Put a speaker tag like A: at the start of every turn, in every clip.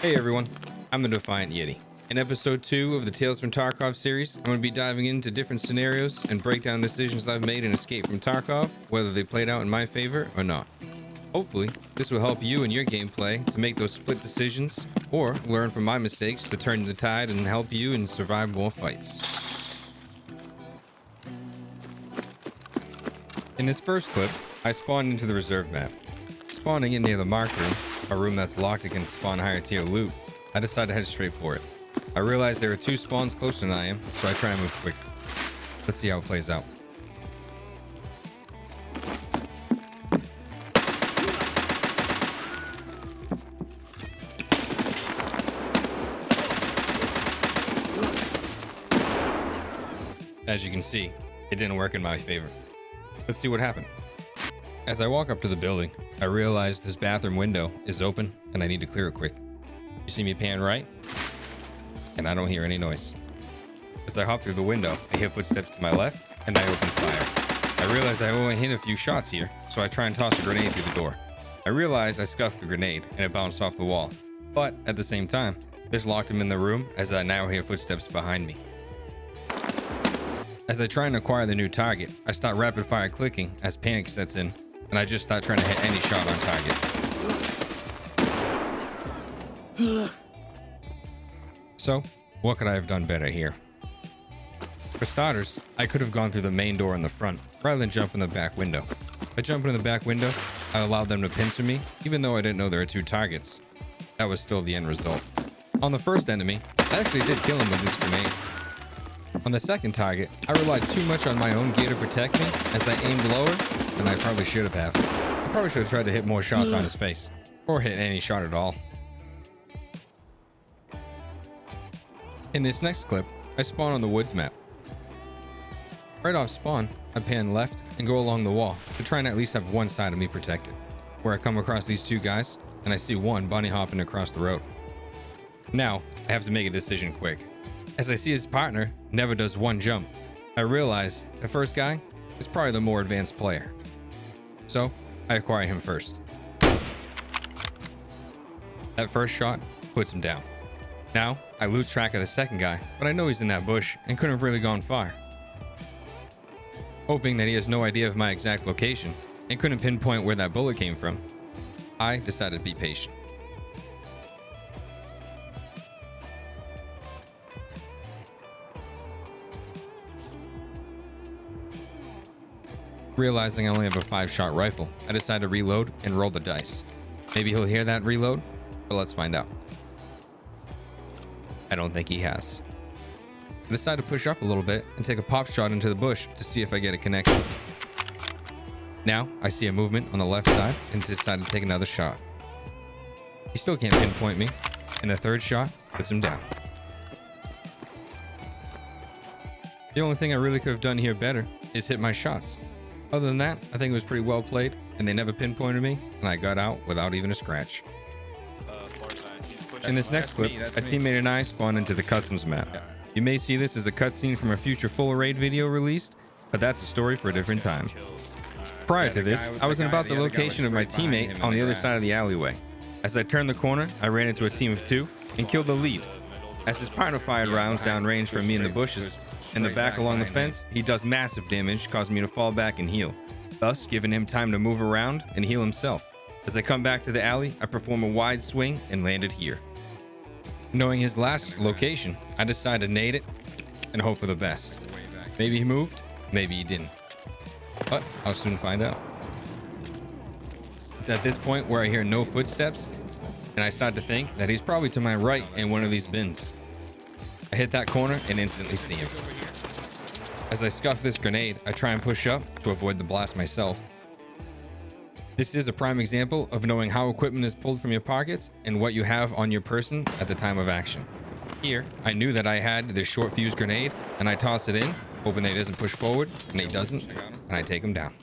A: Hey everyone, I'm the Defiant Yeti. In episode 2 of the Tales from Tarkov series, I'm going to be diving into different scenarios and break down decisions I've made in Escape from Tarkov, whether they played out in my favor or not. Hopefully, this will help you in your gameplay to make those split decisions, or learn from my mistakes to turn the tide and help you and survive more fights. In this first clip, I spawned into the reserve map. Spawning in near the marked room, a room that's locked against spawn higher tier loot, I decided to head straight for it. I realized there are 2 spawns closer than I am, so I try and move quick. Let's see how it plays out. As you can see, it didn't work in my favor. Let's see what happened. As I walk up to the building, I realize this bathroom window is open and I need to clear it quick. You see me pan right, and I don't hear any noise. As I hop through the window, I hear footsteps to my left and I open fire. I realize I only hit a few shots here, so I try and toss a grenade through the door. I realize I scuffed the grenade and it bounced off the wall, but at the same time, this locked him in the room as I now hear footsteps behind me. As I try and acquire the new target, I start rapid fire clicking as panic sets in, and I just start trying to hit any shot on target. So, what could I have done better here? For starters, I could have gone through the main door in the front, rather than jump in the back window. By jumping in the back window, I allowed them to pincer me, even though I didn't know there were 2 targets. That was still the end result. On the first enemy, I actually did kill him with this grenade. On the second target, I relied too much on my own gear to protect me, as I aimed lower than I probably should have. I probably should have tried to hit more shots on his face, or hit any shot at all. In this next clip, I spawn on the woods map. Right off spawn, I pan left and go along the wall to try and at least have one side of me protected, where I come across these 2 guys, and I see one bunny hopping across the road. Now, I have to make a decision quick. As I see his partner never does one jump, I realize the first guy is probably the more advanced player. So, I acquire him first. That first shot puts him down. Now, I lose track of the second guy, but I know he's in that bush and couldn't have really gone far. Hoping that he has no idea of my exact location and couldn't pinpoint where that bullet came from, I decided to be patient. Realizing I only have a 5-shot rifle, I decide to reload and roll the dice. Maybe he'll hear that reload, but let's find out. I don't think he has. I decide to push up a little bit and take a pop shot into the bush to see if I get a connection. Now I see a movement on the left side and decide to take another shot. He still can't pinpoint me, and the third shot puts him down. The only thing I really could have done here better is hit my shots. Other than that, I think it was pretty well played, and they never pinpointed me, and I got out without even a scratch. In this next clip, a teammate and I spawned into the customs map. You may see this as a cutscene from a future full raid video released, but that's a story for a different time. Prior to this, I was in about the location of my teammate on the other side of the alleyway. As I turned the corner, I ran into a team of 2 and killed the lead. As his partner fired rounds downrange from me in the bushes, in the back along the fence, he does massive damage, causing me to fall back and heal, thus giving him time to move around and heal himself. As I come back to the alley, I perform a wide swing and landed here. Knowing his last location, I decided to nade it and hope for the best. Maybe he moved, maybe he didn't. But I'll soon find out. It's at this point where I hear no footsteps, and I start to think that he's probably to my right in one of these bins. I hit that corner and instantly see him. As I scuff this grenade, I try and push up to avoid the blast myself. This is a prime example of knowing how equipment is pulled from your pockets and what you have on your person at the time of action. Here, I knew that I had this short fuse grenade, and I toss it in, hoping that he doesn't push forward, and he doesn't, and I take him down.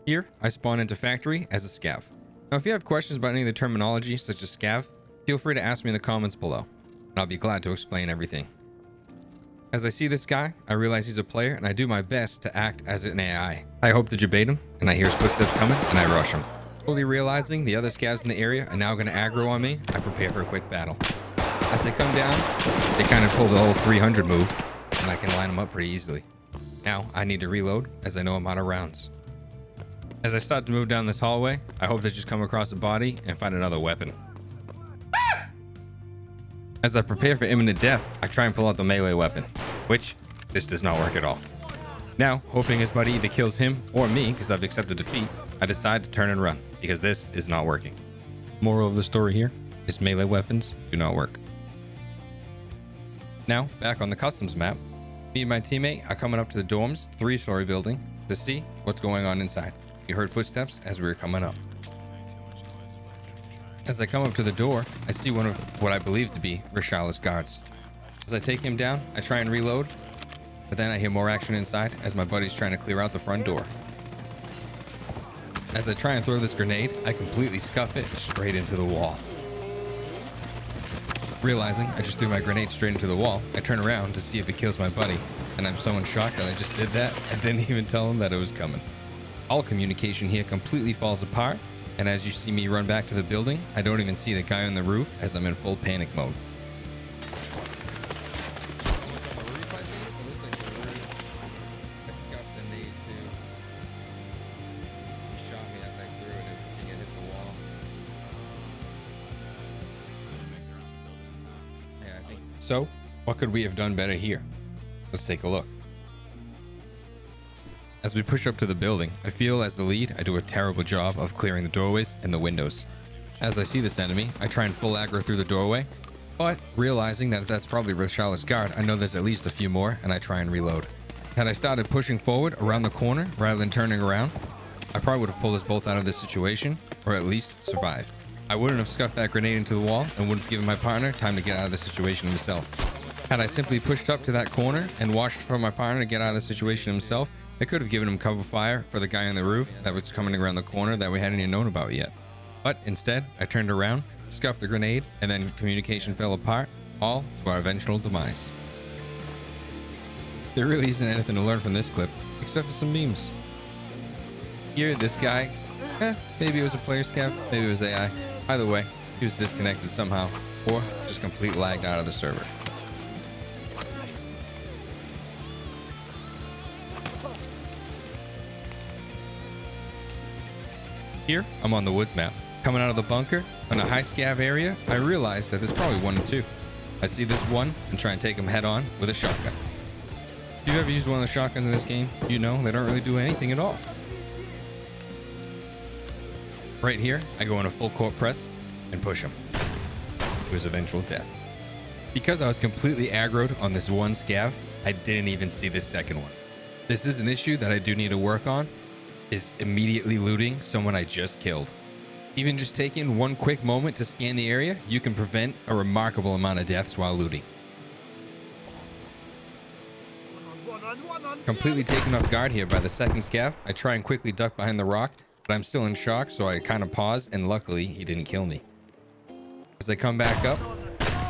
A: Here, I spawn into factory as a scav. Now, if you have questions about any of the terminology, such as scav, feel free to ask me in the comments below, and I'll be glad to explain everything. As I see this guy, I realize he's a player, and I do my best to act as an AI. I hope to debate him, and I hear his footsteps coming, and I rush him. Fully realizing the other scavs in the area are now going to aggro on me, I prepare for a quick battle. As they come down, they kind of pull the whole 300 move, and I can line them up pretty easily. Now, I need to reload, as I know I'm out of rounds. As I start to move down this hallway, I hope to just come across a body and find another weapon. As I prepare for imminent death, I try and pull out the melee weapon, which this does not work at all. Now, hoping his buddy either kills him or me because I've accepted defeat, I decide to turn and run because this is not working. Moral of the story here is melee weapons do not work. Now, back on the customs map, me and my teammate are coming up to the dorm's 3-story building to see what's going on inside. We heard footsteps as we were coming up. As I come up to the door, I see one of what I believe to be Rashal's guards. As I take him down, I try and reload, but then I hear more action inside as my buddy's trying to clear out the front door. As I try and throw this grenade, I completely scuff it straight into the wall. Realizing I just threw my grenade straight into the wall, I turn around to see if it kills my buddy, and I'm so in shock that I just did that, I didn't even tell him that it was coming. All communication here completely falls apart, and as you see me run back to the building, I don't even see the guy on the roof as I'm in full panic mode. So, what could we have done better here? Let's take a look. As we push up to the building, I feel as the lead, I do a terrible job of clearing the doorways and the windows. As I see this enemy, I try and full aggro through the doorway, but realizing that that's probably Rashal's guard, I know there's at least a few more, and I try and reload. Had I started pushing forward around the corner rather than turning around, I probably would have pulled us both out of this situation, or at least survived. I wouldn't have scuffed that grenade into the wall and wouldn't have given my partner time to get out of the situation himself. Had I simply pushed up to that corner and watched for my partner to get out of the situation himself, I could have given him cover fire for the guy on the roof that was coming around the corner that we hadn't even known about yet. But instead, I turned around, scuffed the grenade, and then communication fell apart, all to our eventual demise. There really isn't anything to learn from this clip, except for some memes. Here, this guy, maybe it was a player scav, maybe it was AI. Either way, he was disconnected somehow, or just complete lagged out of the server. Here, I'm on the woods map. Coming out of the bunker, on a high scav area, I realize that there's probably 1 or 2. I see this one and try and take him head on with a shotgun. If you've ever used one of the shotguns in this game, you know they don't really do anything at all. Right here, I go in a full court press and push him to his eventual death. Because I was completely aggroed on this one scav, I didn't even see this second one. This is an issue that I do need to work on, is immediately looting someone I just killed. Even just taking one quick moment to scan the area, you can prevent a remarkable amount of deaths while looting. Completely taken off guard here by the second scav, I try and quickly duck behind the rock, but I'm still in shock, so I kind of pause, and luckily he didn't kill me. As I come back up,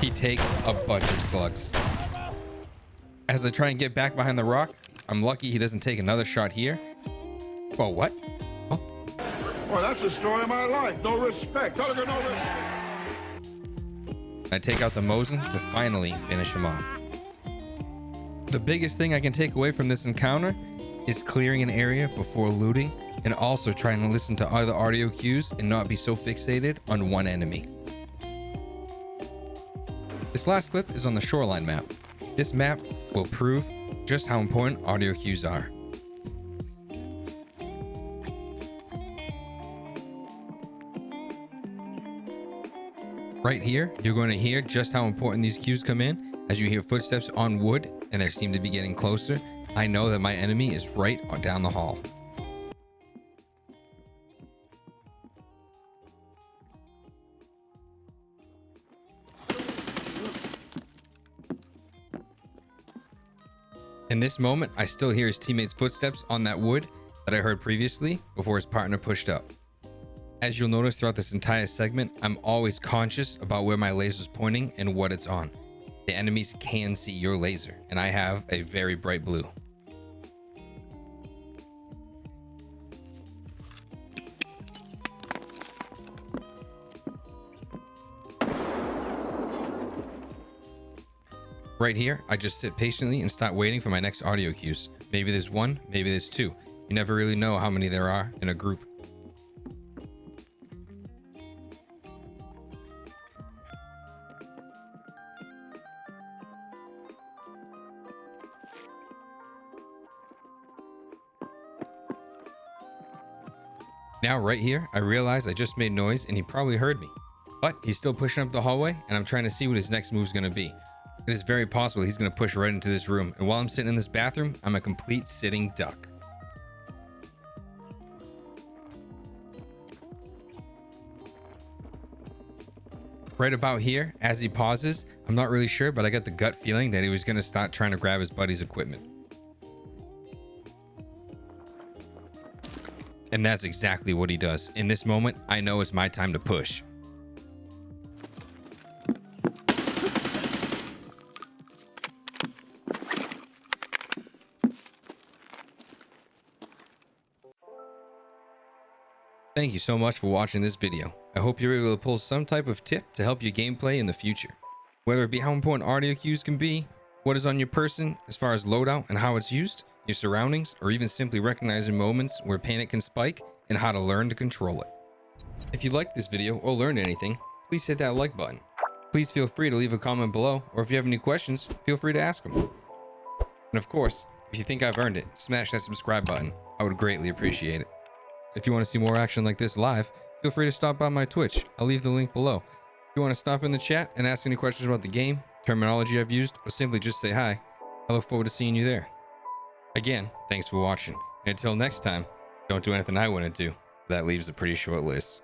A: he takes a bunch of slugs. As I try and get back behind the rock, I'm lucky he doesn't take another shot here. Oh, what? Oh.
B: Well, that's the story of my life. No respect. No respect.
A: I take out the Mosin to finally finish him off. The biggest thing I can take away from this encounter is clearing an area before looting, and also trying to listen to other audio cues and not be so fixated on one enemy. This last clip is on the shoreline map. This map will prove just how important audio cues are. Right here, you're going to hear just how important these cues come in as you hear footsteps on wood and they seem to be getting closer. I know that my enemy is right on down the hall. In this moment, I still hear his teammates' footsteps on that wood that I heard previously before his partner pushed up. As you'll notice throughout this entire segment, I'm always conscious about where my laser's pointing and what it's on. The enemies can see your laser, and I have a very bright blue. Right here, I just sit patiently and start waiting for my next audio cues. Maybe there's one, maybe there's two. You never really know how many there are in a group. Now right here, I realize I just made noise and he probably heard me. But he's still pushing up the hallway and I'm trying to see what his next move is going to be. It is very possible he's going to push right into this room, and while I'm sitting in this bathroom, I'm a complete sitting duck. Right about here, as he pauses, I'm not really sure, but I got the gut feeling that he was going to start trying to grab his buddy's equipment. And that's exactly what he does. In this moment, I know it's my time to push. Thank you so much for watching this video. I hope you're able to pull some type of tip to help your gameplay in the future. Whether it be how important audio cues can be, what is on your person as far as loadout and how it's used, your surroundings, or even simply recognizing moments where panic can spike and how to learn to control it. If you liked this video or learned anything, please hit that like button. Please feel free to leave a comment below, or if you have any questions, feel free to ask them. And of course, if you think I've earned it, smash that subscribe button. I would greatly appreciate it. If you want to see more action like this live, feel free to stop by my Twitch. I'll leave the link below. If you want to stop in the chat and ask any questions about the game, terminology I've used, or simply just say hi, I look forward to seeing you there. Again, thanks for watching. And until next time, don't do anything I wouldn't do. That leaves a pretty short list.